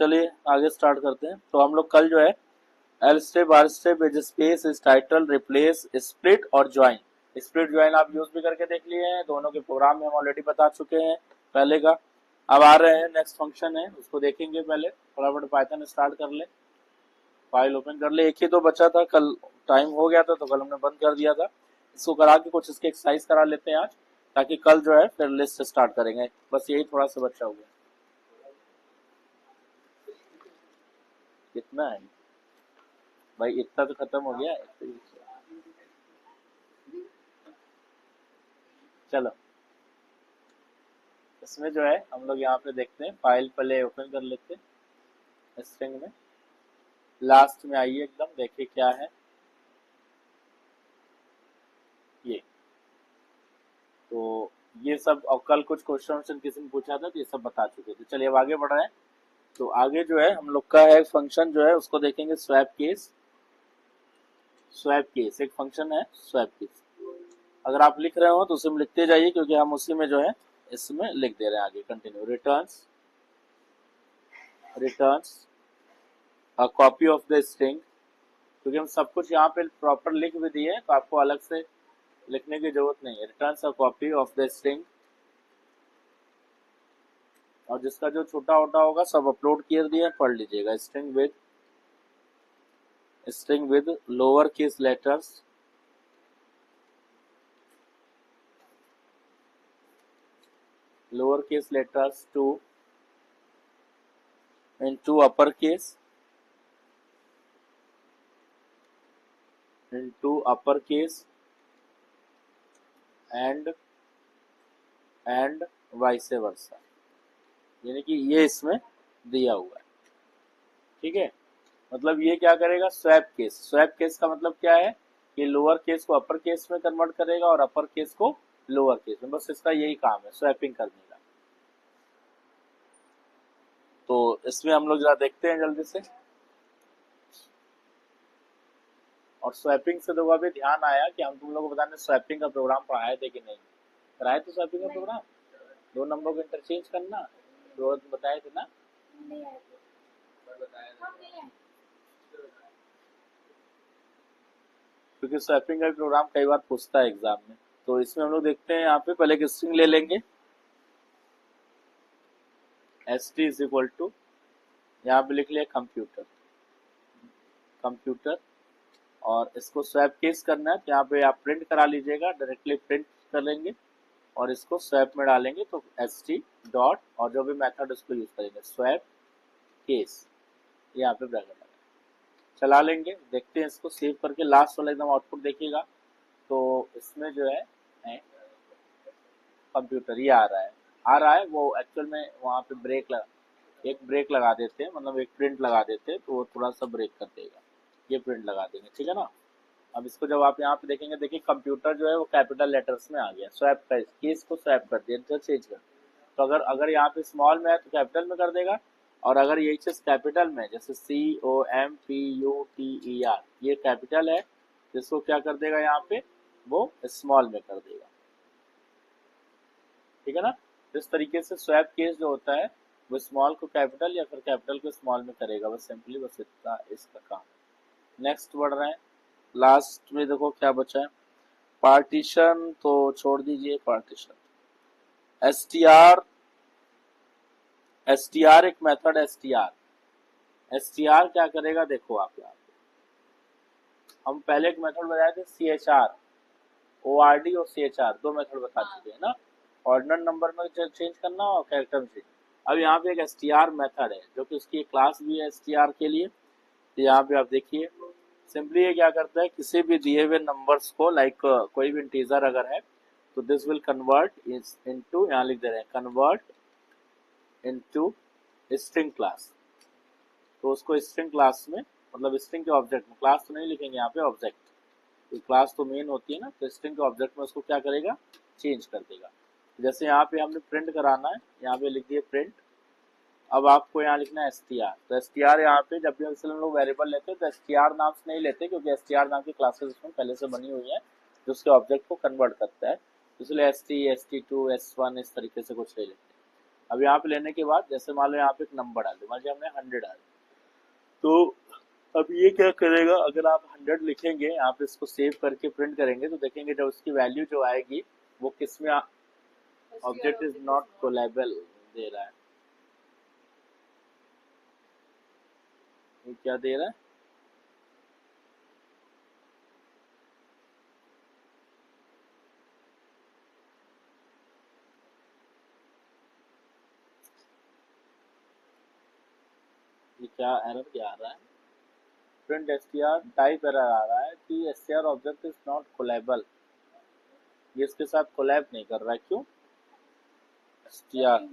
चलिए आगे स्टार्ट करते हैं। तो हम लोग कल जो है L strip R strip is space is title replace split और ज्वाइन। स्प्लिट ज्वाइन आप यूज भी करके देख लिए हैं, दोनों के प्रोग्राम में हम ऑलरेडी बता चुके हैं पहले का। अब आ रहे हैं नेक्स्ट फंक्शन है, उसको देखेंगे। पहले फटाफट पाइथन स्टार्ट कर ले, फाइल ओपन कर ले। एक ही तो बचा था, कल टाइम हो गया था तो कल हमने बंद कर दिया था। इसको करा के कुछ इसके एक्सरसाइज करा लेते हैं आज, ताकि कल जो है फिर लिस्ट स्टार्ट करेंगे। बस यही थोड़ा सा बचा हुआ है। कितना है भाई? इतना तो खत्म हो गया है। चलो इसमें जो है हम लोग यहाँ पे देखते हैं, फाइल पहले ओपन कर लेते हैं। स्ट्रिंग में लास्ट में आइए एकदम, देखिए क्या है ये। तो ये सब, और कल कुछ क्वेश्चन किसी ने पूछा था तो ये सब बता चुके थे। चलिए अब आगे बढ़ रहे हैं। तो आगे जो है हम लोग का है फंक्शन जो है उसको देखेंगे स्वैप केस। स्वैप केस एक फंक्शन है, स्वैप केस। अगर आप लिख रहे हो तो उसी में लिखते जाइए, क्योंकि हम उसी में जो है इसमें लिख दे रहे हैं आगे। Continue returns a copy of the string, क्योंकि हम सब कुछ यहाँ पे प्रॉपर लिख भी दिए तो आपको अलग से लिखने की जरूरत नहीं है। Returns a copy of the string, और जिसका जो छोटा छोटा होगा सब अपलोड कर दिया, पढ़ लीजिएगा। String with lower case letters, lower case letters to into upper case and vice versa, यानी कि ये इसमें दिया हुआ है। ठीक है, मतलब ये क्या करेगा? Swap case. स्वैप केस का मतलब क्या है कि लोअर केस को अपर केस में कन्वर्ट करेगा और अपर केस को लोअर केस में। बस इसका यही काम है, स्वैपिंग करने का। तो इसमें हम लोग जरा देखते हैं जल्दी से। और स्वैपिंग से देखो अभी ध्यान आया कि हम तुम लोग को बताने स्वैपिंग का प्रोग्राम पढ़ाए थे कि नहीं? कराए थे स्वैपिंग का प्रोग्राम? दो नंबरों को इंटरचेंज करना रोज बताए थे ना? क्योंकि स्वैपिंग का प्रोग्राम कई बार पूछता है एग्जाम में। तो इसमें हम लोग देखते हैं, यहाँ पे पहले एक स्ट्रिंग ले लेंगे। st इज इक्वल टू, यहाँ पे लिख लिया कंप्यूटर, और इसको स्वैप केस करना है तो यहाँ पे आप प्रिंट करा लीजिएगा, डायरेक्टली प्रिंट कर लेंगे और इसको स्वैप में डालेंगे तो st डॉट, और जो भी मेथड उसको यूज करेंगे स्वैप केस, यहाँ पे ब्रैकेट लगा चला लेंगे। देखते हैं इसको सेव करके, लास्ट वाला एकदम आउटपुट देखिएगा। तो इसमें जो है कंप्यूटर ये आ रहा है। वो एक्चुअल में वहाँ पे एक ब्रेक लगा देते हैं, मतलब एक प्रिंट लगा देते हैं तो वो थोड़ा सा ब्रेक कर देगा। ये प्रिंट लगा देंगे, ठीक है ना। अब इसको जब आप यहाँ पे देखेंगे, देखिए कंप्यूटर जो है वो कैपिटल लेटर्स में आ गया। स्वैप का केस को स्वैप कर दिया, इंटरचेंज कर। तो अगर अगर यहाँ पे स्मॉल में है तो कैपिटल में कर देगा, और अगर ये चीज कैपिटल में, जैसे COMPUTER ये कैपिटल है, जिसको क्या कर देगा यहाँ पे, वो स्मॉल में कर देगा। ठीक है ना। इस तरीके से स्वैप केस जो होता है वो स्मॉल को कैपिटल या फिर कैपिटल को स्मॉल में करेगा। बस सिंपली बस इतना इसका काम। नेक्स्ट बढ़ रहे हैं, लास्ट में देखो क्या बचा है। पार्टीशन तो छोड़ दीजिए, पार्टीशन str एक मेथड str क्या करेगा देखो आप यहाँ पे। हम पहले एक मेथड बताए थे chr, ord और chr, दो मेथड बता चुके हैं ना। ऑर्डिनल नंबर में चेंज करना और कैरेक्टर में चेंज। अब यहाँ पे एक str मेथड है जो कि उसकी क्लास भी है str के लिए। तो यहाँ पे आप देखिए सिंपली ये क्या करता है, किसी भी दिए हुए नंबर्स को, लाइक कोई भी इंटीजर अगर है तो दिस विल कन्वर्ट इनटू, यहाँ लिख दे रहे हैं कन्वर्ट इनटू स्ट्रिंग क्लास। तो उसको स्ट्रिंग क्लास में, मतलब स्ट्रिंग के ऑब्जेक्ट में, क्लास तो नहीं लिखेंगे यहाँ पे, ऑब्जेक्ट। तो क्लास तो मेन होती है ना, तो स्ट्रिंग के ऑब्जेक्ट में उसको क्या करेगा, चेंज कर देगा। जैसे यहाँ पे हमने प्रिंट कराना है, यहाँ पे लिख दिए प्रिंट। अब आपको यहाँ लिखना है str। तो str यहाँ पे जब भी हम लोग वेरिएबल लेते हैं तो str नाम से नहीं लेते, क्योंकि str नाम की क्लासेस उसमें पहले से बनी हुई है जो उसके ऑब्जेक्ट को कन्वर्ट करता है। इसलिए st, st2, s1 इस तरीके से कुछ ले लेते हैं। अब यहाँ पे लेने के बाद जैसे मान लो यहाँ पे एक नंबर डाल दो, मान लीजिए हमने 100 डाल, तो अब ये क्या करेगा, अगर आप 100 लिखेंगे यहाँ पे, इसको सेव करके प्रिंट करेंगे तो देखेंगे जब उसकी वैल्यू जो आएगी वो किस में, ऑब्जेक्ट इज नॉट कोलेबल दे रहा है। ये क्या दे रहा है, ये क्या एरर क्या आ रहा है, प्रिंट एसटीआर टाइप एरर आ रहा है कि एसटीआर ऑब्जेक्ट इज नॉट कोलेबल, ये इसके साथ कोलैब नहीं कर रहा है, क्यों एसटीआर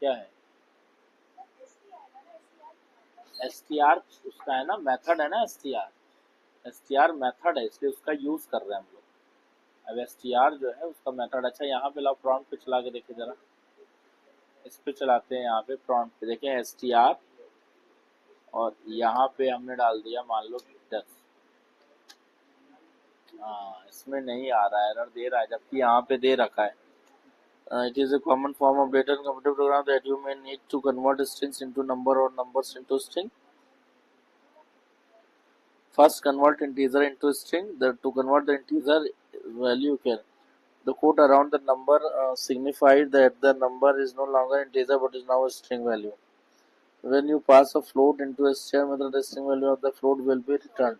क्या है, एसटीआर उसका है ना, मेथड है ना, एसटीआर मेथड है, इसलिए उसका यूज कर रहे हैं हम लोग। अब एसटीआर जो है उसका मेथड, अच्छा यहाँ पे लाओ प्रॉम्प्ट पे चला के देखिए जरा, इस पे चलाते हैं, यहाँ पे प्रॉम्प्ट पे देखें एसटीआर, और यहाँ पे हमने डाल दिया मान लो 10, हाँ इसमें नहीं आ रहा है, एरर दे रहा है, जबकि यहाँ पे दे रखा है it is a common form of data in computer program that you may need to convert strings into number or numbers into string. First convert integer into string, to convert the integer value can the code around the number signified that the number is no longer integer but is now a string value. When you pass a float into a string method, the string value of the float will be returned.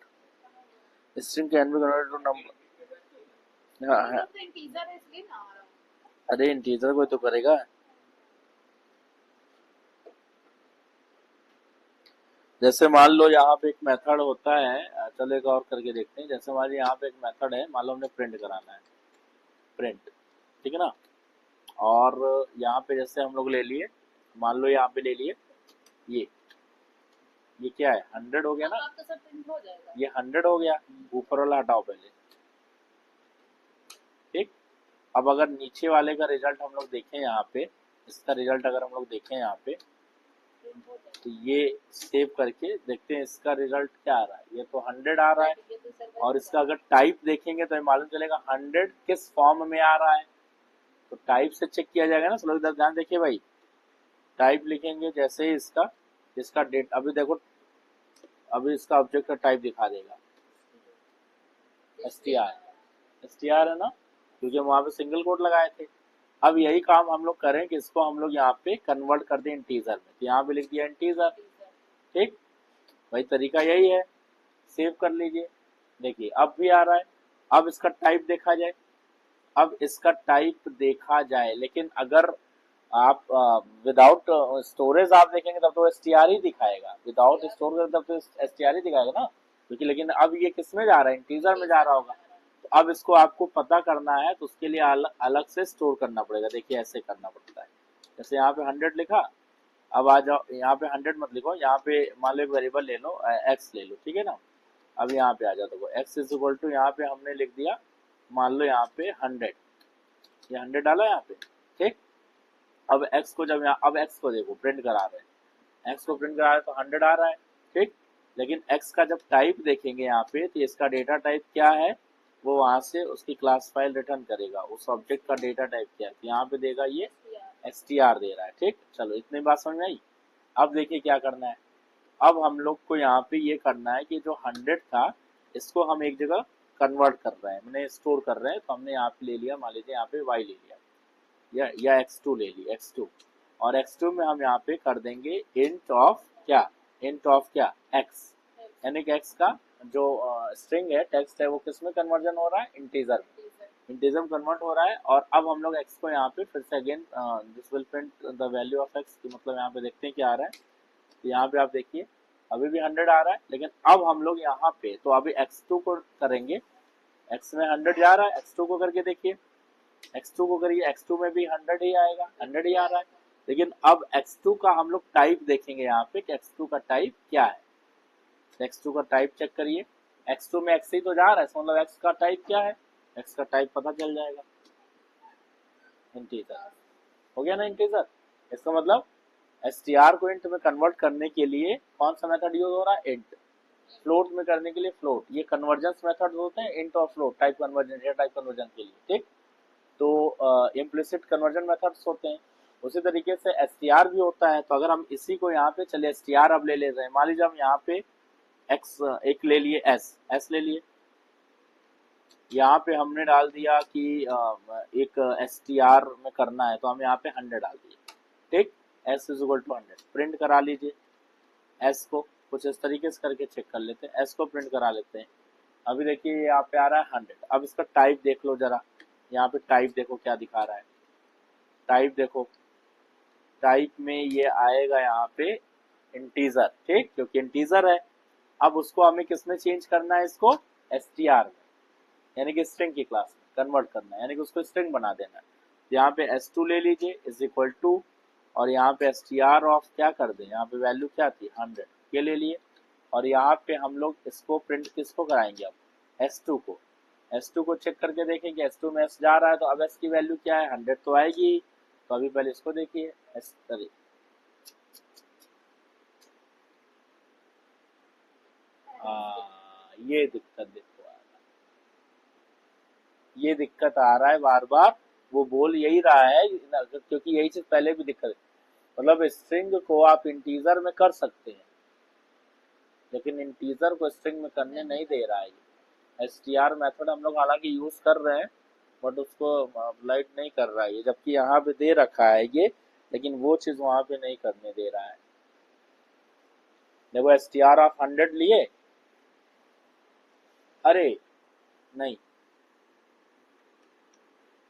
A string can be converted to number. हाँ, अरे integer कोई तो करेगा, जैसे मान लो यहाँ पे एक मेथड होता है, चलो एक और करके देखते हैं, जैसे मान लो यहाँ पे एक मेथड है, मान लो हमने प्रिंट कराना है, प्रिंट, ठीक है ना, और यहाँ पे जैसे हम लोग ले लिए, मान लो यहाँ पे ले लिए ये क्या है 100 हो गया ना, ये 100 हो गया, ऊपर वाला हटाओ पहले, ठीक। अब अगर नीचे वाले का रिजल्ट हम लोग देखें यहाँ पे, इसका रिजल्ट अगर हम लोग देखें यहाँ पे, तो ये सेव करके देखते हैं इसका रिजल्ट क्या आ रहा है, ये तो 100 आ रहा है, और इसका अगर टाइप देखेंगे तो मालूम चलेगा 100 किस फॉर्म में आ रहा है, तो टाइप से चेक किया जाएगा ना। सब इधर ध्यान देखिए भाई, टाइप लिखेंगे जैसे ही इसका डेट, अभी देखो अभी इसका ऑब्जेक्ट का टाइप दिखा देगा एसटीआर है ना, क्योंकि हम वहां पे सिंगल कोट लगाए थे। अब यही काम हम लोग करें कि इसको हम लोग यहाँ पे कन्वर्ट कर दें इंटीजर में, तो यहाँ पे लिख दिया इंटीजर, ठीक, भाई तरीका यही है, सेव कर लीजिए, देखिए अब भी आ रहा है। अब इसका टाइप देखा जाए, अब इसका टाइप देखा जाए, लेकिन अगर आप विदाउट स्टोरेज आप देखेंगे तब तो एसटीआर ही दिखाएगा, विदाउट स्टोरेज तब तो एसटीआर ही दिखाएगा ना, क्योंकि लेकिन अब ये किस में जा रहा है, इंटीजर में जा रहा होगा। तो अब इसको आपको पता करना है तो उसके लिए अलग से स्टोर करना पड़ेगा, देखिए ऐसे करना पड़ता है, जैसे यहाँ पे 100 लिखा, अब आ जाओ यहाँ पे 100 मत लिखो, यहाँ पे मान लो एक वेरिएबल ले लो एक्स ले लो, ठीक है ना। अब यहाँ पे आ जाओ, देखो एक्स इज इक्वल टू, यहाँ पे हमने लिख दिया मान लो यहाँ पे 100, ये 100 डाला यहाँ पे, ठीक। अब x को जब यहाँ, अब x को देखो प्रिंट करा रहे हैं, x को प्रिंट करा रहे हैं तो 100 आ रहा है, ठीक। लेकिन x का जब टाइप देखेंगे यहाँ पे, तो इसका डेटा टाइप क्या है, वो वहां से उसकी क्लास फाइल रिटर्न करेगा, उस ऑब्जेक्ट का डेटा टाइप क्या है, तो यहाँ पे देगा ये str दे रहा है, ठीक। चलो इतनी बात समझ में आई। अब देखिए क्या करना है, अब हम लोग को यहाँ पे ये करना है कि जो 100 था इसको हम एक जगह कन्वर्ट कर रहे हैं, मैंने स्टोर कर रहे हैं, तो हमने यहाँ पे ले लिया, मान लीजिए यहाँ पे y ले लिया, या x2 ले ली, x2, और x2 में हम यहाँ पे कर देंगे इंट ऑफ क्या, इंट ऑफ क्या x, यानी कि x का जो स्ट्रिंग है, टेक्स्ट है, वो किस में कन्वर्जन हो रहा है, इंटीजर में, इंटीजर में कन्वर्ट हो रहा है। और अब हम लोग x को यहाँ पे फिर से again this will print the value of x, मतलब यहाँ पे देखते हैं क्या आ रहा है, तो यहाँ पे आप देखिए अभी भी 100 आ रहा है, लेकिन अब हम लोग यहाँ पे तो अभी x2 को करेंगे, x में 100 जा रहा है, x2 को करके देखिए, x2 को करिए, x2 में भी 100 ही आएगा, 100 ही आ रहा है, लेकिन अब x2 का हम लोग टाइप देखेंगे यहाँ पे कि x2 का टाइप क्या है, x2 का टाइप चेक करिए, x2 में x ही तो जा रहा है, मतलब x का टाइप क्या है, x का टाइप पता चल जाएगा, इंटीजर हो गया ना, इंटीजर। इसका मतलब str को int में कन्वर्ट करने के लिए कौन सा मेथड यूज हो रहा है, int, फ्लोट में करने के लिए फ्लोट, ये कन्वर्जेंस मेथड होते हैं, इंट और फ्लोट टाइप कन्वर्जन या टाइप कन्वर्जन के लिए, ठीक। तो इम्प्लिसिट कन्वर्जन मेथड्स होते हैं। उसी तरीके से str भी होता है। तो अगर हम इसी को यहाँ पे चले str अब ले रहे हैं, मान लीजिए हम यहाँ पे x एक ले लिए, s ले लिए, यहाँ पे हमने डाल दिया कि एक str में करना है तो हम यहाँ पे 100 डाल दिए, ठीक। s is equal to 100, print करा लीजिए। s को कुछ इस तरीके से करके चेक कर लेते हैं, s को प्रिंट करा लेते हैं। अभी देखिए यहाँ पे आ रहा है 100। अब इसका टाइप देख लो जरा, यहाँ पे टाइप देखो क्या दिखा रहा है, टाइप देखो, टाइप में ये आएगा यहाँ पे इंटीजर, ठीक, क्योंकि इंटीजर है। अब उसको हमें किस में चेंज करना है, इसको str में, यानी कि स्ट्रिंग की क्लास में कन्वर्ट करना है, यानी कि उसको स्ट्रिंग बना देना है। तो यहाँ पे s2 ले लीजिए इज इक्वल टू, और यहाँ पे str ऑफ क्या कर दें, यहाँ पे वैल्यू क्या थी 100, ये ले लिए। और यहाँ पे हम लोग इसको प्रिंट किसको कराएंगे, अब s2 को। s2 को चेक करके देखेंगे, s2 में s जा रहा है तो अब s की वैल्यू क्या है, 100 तो आएगी। तो अभी पहले इसको देखिए, ये दिक्कत देखो आ रहा है, ये दिक्कत आ रहा है बार बार। वो बोल यही रहा है क्योंकि यही चीज पहले भी दिक्कत है, मतलब स्ट्रिंग को आप इंटीजर में कर सकते हैं लेकिन इंटीजर को स्ट्रिंग में करने नहीं दे रहा है। str मेथड हम लोग हालांकि यूज कर रहे हैं बट उसको अप्लाइड नहीं कर रहा है, जबकि यहाँ पे दे रखा है ये, लेकिन वो चीज वहां पे नहीं करने दे रहा है। देखो str ऑफ 100 लिए, अरे नहीं,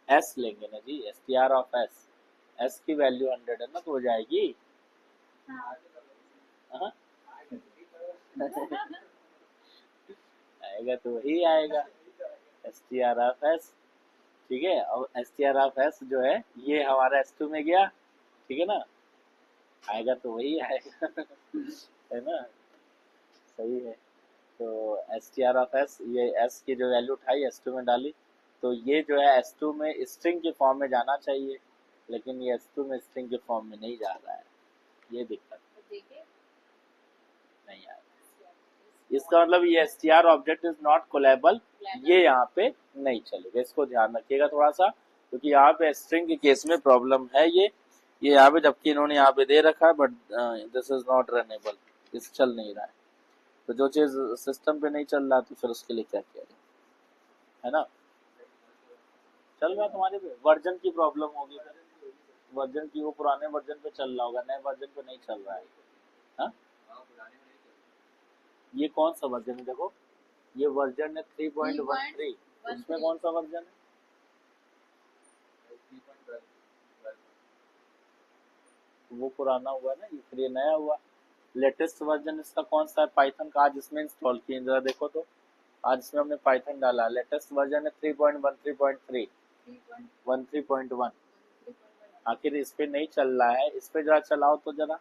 s लेंगे ना जी, str ऑफ s की वैल्यू 100 है ना, तो हो जाएगी। हाँ? आएगा तो वही आएगा, str ऑफ s, ठीक है। और str ऑफ s जो है ये हमारा s2 में गया, ठीक है ना, आएगा तो वही आएगा है ना, सही है। तो str ऑफ s, ये s की जो वैल्यू उठाई s2 में डाली, तो ये जो है s2 में स्ट्रिंग के फॉर्म में जाना चाहिए, लेकिन ये s2 में स्ट्रिंग के फॉर्म में नहीं जा रहा है, ये दिक्कत नहीं आ रहा। इसका मतलब ये str ऑब्जेक्ट इज नॉट कोलेबल, ये यहाँ पे नहीं चलेगा, इसको ध्यान रखिएगा थोड़ा सा, क्योंकि यहाँ पे स्ट्रिंग के केस में प्रॉब्लम है ये यहाँ पे, जबकि इन्होंने यहाँ पे दे रखा है but this is not runnable, इस चल नहीं रहा है। तो जो चीज सिस्टम पे नहीं चल रहा तो फिर उसके लिए क्या किया जाए, है ना। चल रहा तुम्हारे पे वर्जन की प्रॉब्लम होगी, वर्जन की, वो पुराने वर्जन पे चल रहा होगा, नए वर्जन पे नहीं चल रहा है। हा? ये कौन सा वर्जन है, देखो ये वर्जन है 3.13, उसमें कौन सा वर्जन है, वो पुराना हुआ ना, ये फिर ये नया हुआ। लेटेस्ट वर्जन इसका कौन सा है पाइथन का, आज इसमें इंस्टॉल किए, जरा देखो तो, आज इसमें हमने पाइथन डाला, लेटेस्ट वर्जन है 3.13.3, 13.1। आखिर इस पे नहीं चल रहा है, इस पे जरा चलाओ तो जरा,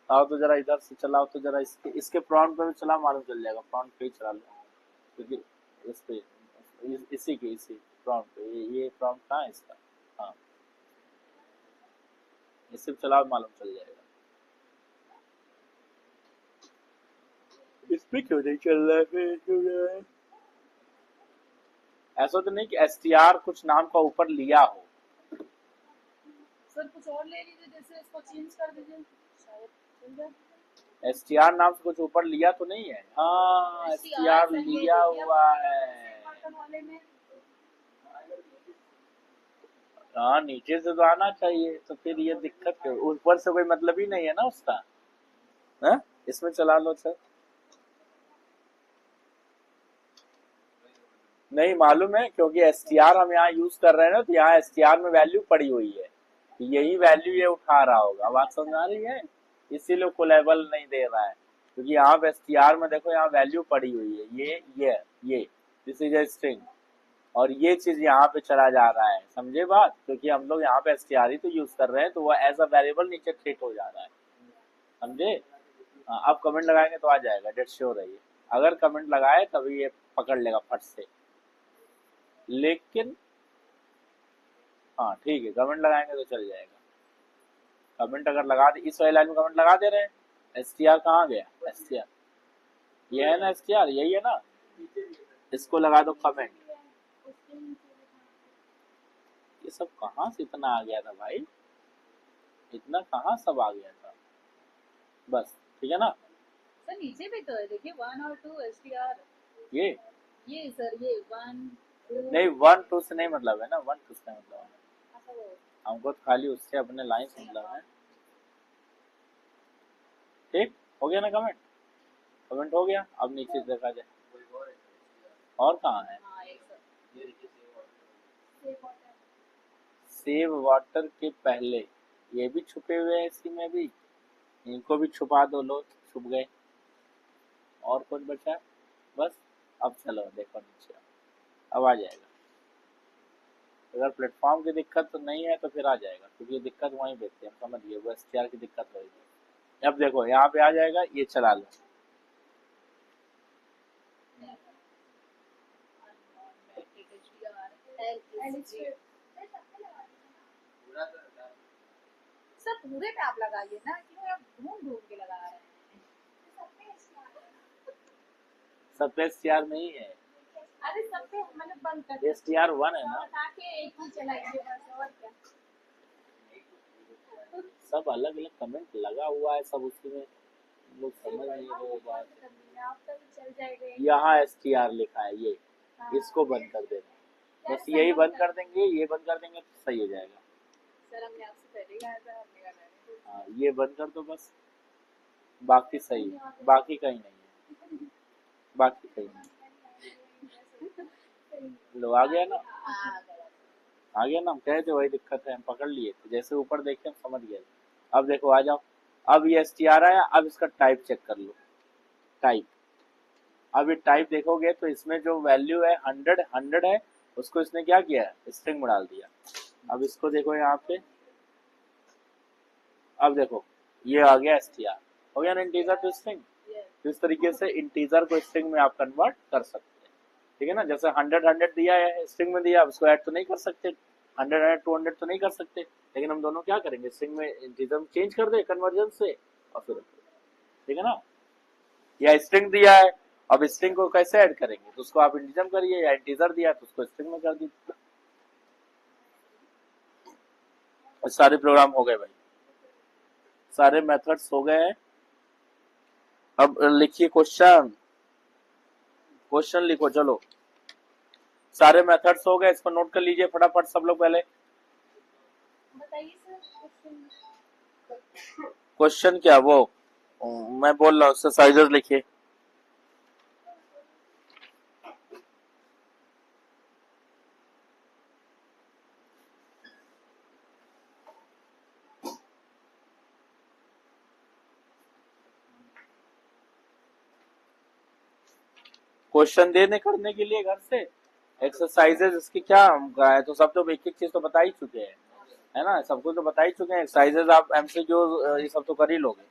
आओ तो जरा इधर से चलाओ तो जरा, इसके प्रॉम्प्ट पे भी चला, मालूम चल जाएगा, प्रॉम्प्ट पे ही चला लो, क्योंकि इस पे इसी प्रॉम्प्ट पे, ये प्रॉम्प्ट कहाँ है इसका, हाँ इसे चलाओ मालूम चल जाएगा। इस पे क्यों नहीं चल रहा है फिर, क्यों है ऐसा तो नहीं कि str कुछ नाम का ऊपर लिया हो, सर कुछ और ले लीजिए, जैसे इसको चेंज कर दीजिए, शायद चल जाए। str नाम से कुछ ऊपर लिया तो नहीं है, हाँ str लिया हुआ है, हाँ नीचे से तो आना चाहिए, तो फिर ये दिक्कत है, ऊपर से कोई मतलब ही नहीं है ना उसका, है? इसमें चला लो सर, नहीं मालूम है, क्योंकि str हम यहाँ यूज कर रहे हैं ना, तो यहाँ str में वैल्यू पड़ी हुई है, तो यही वैल्यू ये उठा रहा होगा, बात समझ आ रही है, इसीलिए कोलेबल नहीं दे रहा है, क्योंकि यहाँ पे str में देखो यहाँ वैल्यू पड़ी हुई है, ये दिस इज ए स्ट्रिंग, और ये चीज यहाँ पे चला जा रहा है, समझे बात, क्योंकि हम लोग यहाँ पे str ही तो यूज कर रहे हैं, तो वो एज अ वेरिएबल नीचे ट्रीट हो जा रहा है, समझे। हाँ, अब कमेंट लगाएंगे तो आ जाएगा, डेट श्योर है ये, अगर कमेंट लगाए तभी ये पकड़ लेगा फट से, लेकिन हाँ ठीक है, कमेंट लगाएंगे तो चल जाएगा। कमेंट अगर लगा दे, इस वाली लाइन में कमेंट लगा दे रहे हैं, str कहाँ गया, str ये है ना, str यही है ना, इसको लगा दो कमेंट, ये सब कहाँ से इतना आ गया था भाई, इतना कहाँ सब आ गया था। बस ठीक है ना। सर नीचे भी तो है, देखिए 1 और 2 STR। ये सर ये 1 2। नहीं 1 2 से नहीं मतलब है ना, 1 2 से मतलब है, अच्छा वो हमको तो खाली उससे अपने लाइन से मतलब है। ठीक हो गया ना, कमेंट हो गया। अब नीचे देखा जाए और कहाँ है। हाँ एक सर सेव वाटर के पहले ये भी छुपे हुए हैं इसी में भी, इनको भी छुपा दो, लो छुप गए। और कुछ बचा है? बस अब चलो देखो नीचे, अब आ जाएगा। अगर प्लेटफॉर्म की दिक्कत तो नहीं है तो फिर आ जाएगा, क्योंकि दिक्कत वहीं पे थी, हम समझ गए, वो STR की दिक्कत होगी। अब देखो यहाँ पे आ जाएगा, ये चला लो। सर पूरे पे आप लगाइए ना, क्यों आप ढूंढ ढूंढ के लगा रहे हैं। सब पे STR नहीं है, अरे सब पे मतलब बंद कर STR 1 है ना, हटा के एक ही चलाइए बस, और क्या। सब अलग अलग कमेंट लगा हुआ है, सब उसी में लोग समझ नहीं रहे बात। आपका भी चल जाएगा। यहाँ STR लिखा है, ये इसको बंद कर देना, बस यही बंद कर देंगे, ये बंद कर देंगे तो सही हो जाएगा। सर हमने आपसे पहले ही कहा था, हमने कहा हाँ ये बंद कर दो बस, बाकी सही है, बाकी कहीं नहीं है, बाकी कहीं नहीं। लो आ गया ना, आ गया ना, हम कहे थे वही दिक्कत है, हम पकड़ लिए थे, जैसे ऊपर देखे हम समझ गए। अब देखो आ जाओ, अब ये STR आया, अब इसका टाइप चेक कर लो, टाइप। अब ये टाइप देखोगे तो इसमें जो वैल्यू है 100 है, उसको इसने क्या किया है, स्ट्रिंग में डाल दिया। अब इसको देखो यहाँ पे, अब देखो ये आ गया STR, हो गया ना इंटीजर टू स्ट्रिंग। तो इस तरीके से इंटीजर को स्ट्रिंग में आप कन्वर्ट कर सकते हैं, ठीक है ना। जैसे 100 दिया है स्ट्रिंग में दिया, अब उसको ऐड तो नहीं कर सकते, 100 200 तो नहीं कर सकते, लेकिन हम दोनों क्या करेंगे, स्ट्रिंग में इंटीजर में चेंज कर दे कन्वर्जन से, और फिर ठीक है ना। या स्ट्रिंग दिया है, अब स्ट्रिंग को कैसे ऐड करेंगे, तो उसको आप इंटीजर करिए, या इंटीजर दिया तो उसको स्ट्रिंग में कर दीजिए। सारे प्रोग्राम हो गए भाई, सारे मेथड्स हो गए हैं। अब लिखिए क्वेश्चन, क्वेश्चन लिखो, चलो सारे मेथड्स हो गए, इसको नोट कर लीजिए फटाफट सब लोग। पहले बताइए सर क्वेश्चन क्या, वो मैं बोल रहा हूँ, एक्सरसाइजेस लिखिए। क्वेश्चन देने करने के लिए घर से एक्सरसाइजेज इसकी क्या है, तो सब तो एक एक चीज तो बता ही चुके हैं, है ना, सब कुछ तो बता ही चुके हैं। एक्सरसाइजेज आप MCQ ये सब तो कर ही लोगे।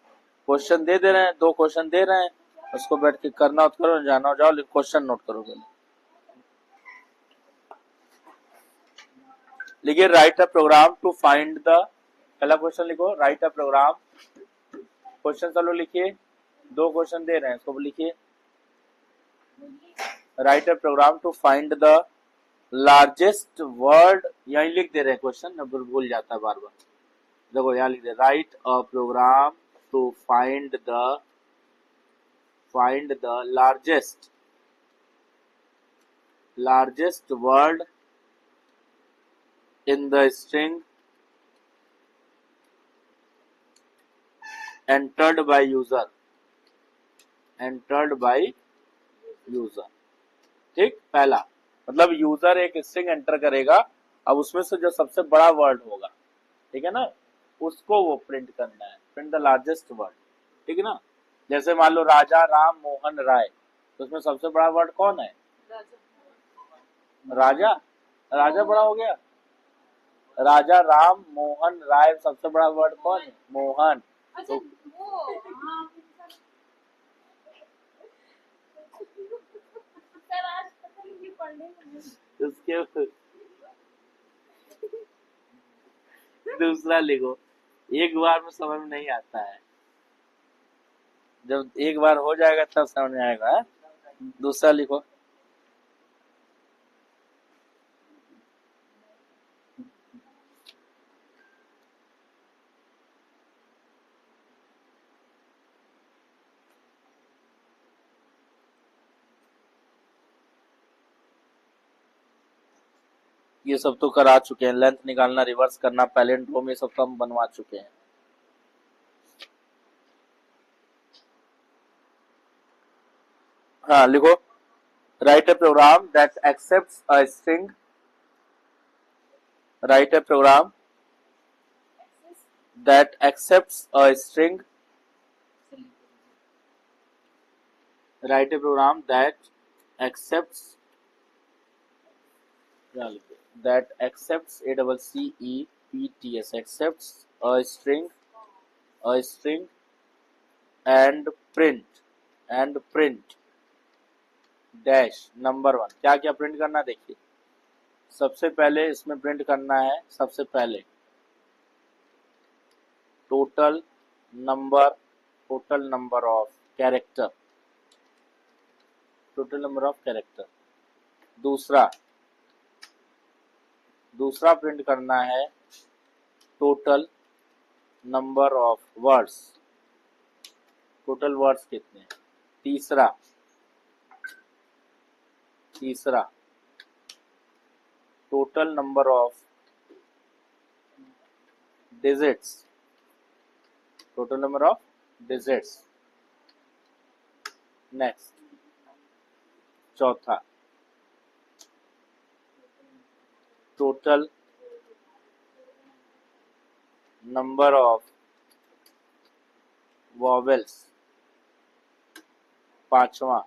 क्वेश्चन दे रहे हैं, 2 क्वेश्चन दे रहे हैं, उसको बैठ के करना हो करो, जाना हो जाओ, क्वेश्चन नोट करोगे। लिखिए write a program to find the, पहला क्वेश्चन लिखो, राइट अ प्रोग्राम, क्वेश्चन चलो लिखिए, 2 क्वेश्चन दे रहे हैं, इसको लिखिए, write a program to find the largest word, यही लिख दे रहे हैं क्वेश्चन, भूल जाता है बार बार। देखो यहाँ लिख दे, write a program to find the largest word in the string entered by user, ठीक। पहला मतलब यूजर एक स्ट्रिंग एंटर करेगा, अब उसमें से जो सबसे बड़ा वर्ड होगा, ठीक है ना, उसको वो प्रिंट करना है, प्रिंट द लार्जेस्ट वर्ड, ठीक है ना। जैसे मान लो राजा राम मोहन राय, तो उसमें सबसे बड़ा वर्ड कौन है, राजा, राजा बड़ा हो गया, राजा राम मोहन राय, सबसे बड़ा वर्ड कौन है, मोहन। अच्छा वो हाँ सर आज पता नहीं क्यों पढ़ने में उसके दूसरा लिखो, एक बार में समझ में नहीं आता है, जब एक बार हो जाएगा तब समझ में आएगा। दूसरा लिखो, ये सब तो करा चुके हैं, लेंथ निकालना, रिवर्स करना, पैलिंड्रोम, ये सब तो हम बनवा चुके हैं। हाँ लिखो, write a program that accepts a string, write a program access that accepts a string, write a program that accepts accepts a string and print dash number 1। क्या क्या प्रिंट करना, देखिए सबसे पहले इसमें प्रिंट करना है, सबसे पहले total number of character, total number of character. दूसरा प्रिंट करना है total number of words, total words कितने हैं। तीसरा total number of digits, total number of digits. Next चौथा टोटल नंबर ऑफ वॉवेल्स। पांचवा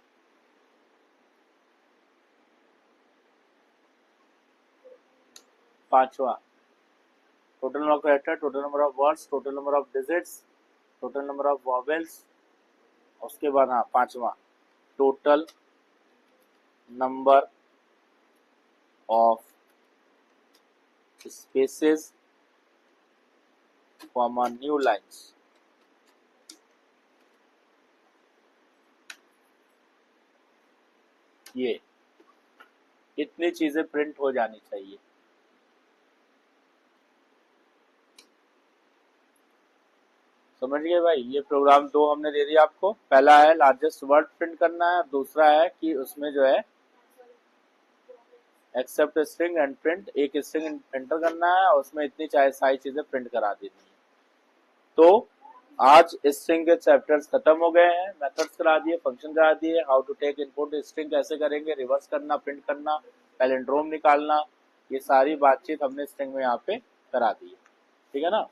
total number of character, total number of words, total number of digits, total number of vowels. उसके बाद हाँ पांचवा total number of spaces comma new lines. ये इतनी चीजें print हो जानी चाहिए। समझ गए भाई। ये प्रोग्राम दो हमने दे दिया आपको। पहला है लार्जेस्ट वर्ड प्रिंट करना है, दूसरा है कि उसमें जो है एक्सेप्ट स्ट्रिंग एंड प्रिंट, एक स्ट्रिंग एंटर करना है और उसमें इतनी सारी चीजें प्रिंट करा देनी है। तो आज स्ट्रिंग के चैप्टर्स खत्म हो गए हैं। मेथड्स करा दिए, फंक्शन करा दिए, how to take input, string कैसे करेंगे, रिवर्स करना, प्रिंट करना, पैलिंड्रोम निकालना, ये सारी बातचीत हमने स्ट्रिंग में यहाँ पे करा दी है। ठीक है ना।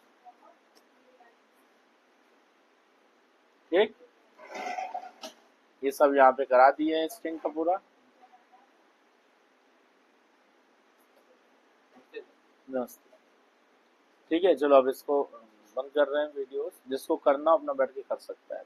ठीक, ये सब यहाँ पे करा दिए हैं स्ट्रिंग का पूरा। ठीक है, चलो अब इसको बंद कर रहे हैं वीडियोस। जिसको करना अपना बैठ के कर सकता है।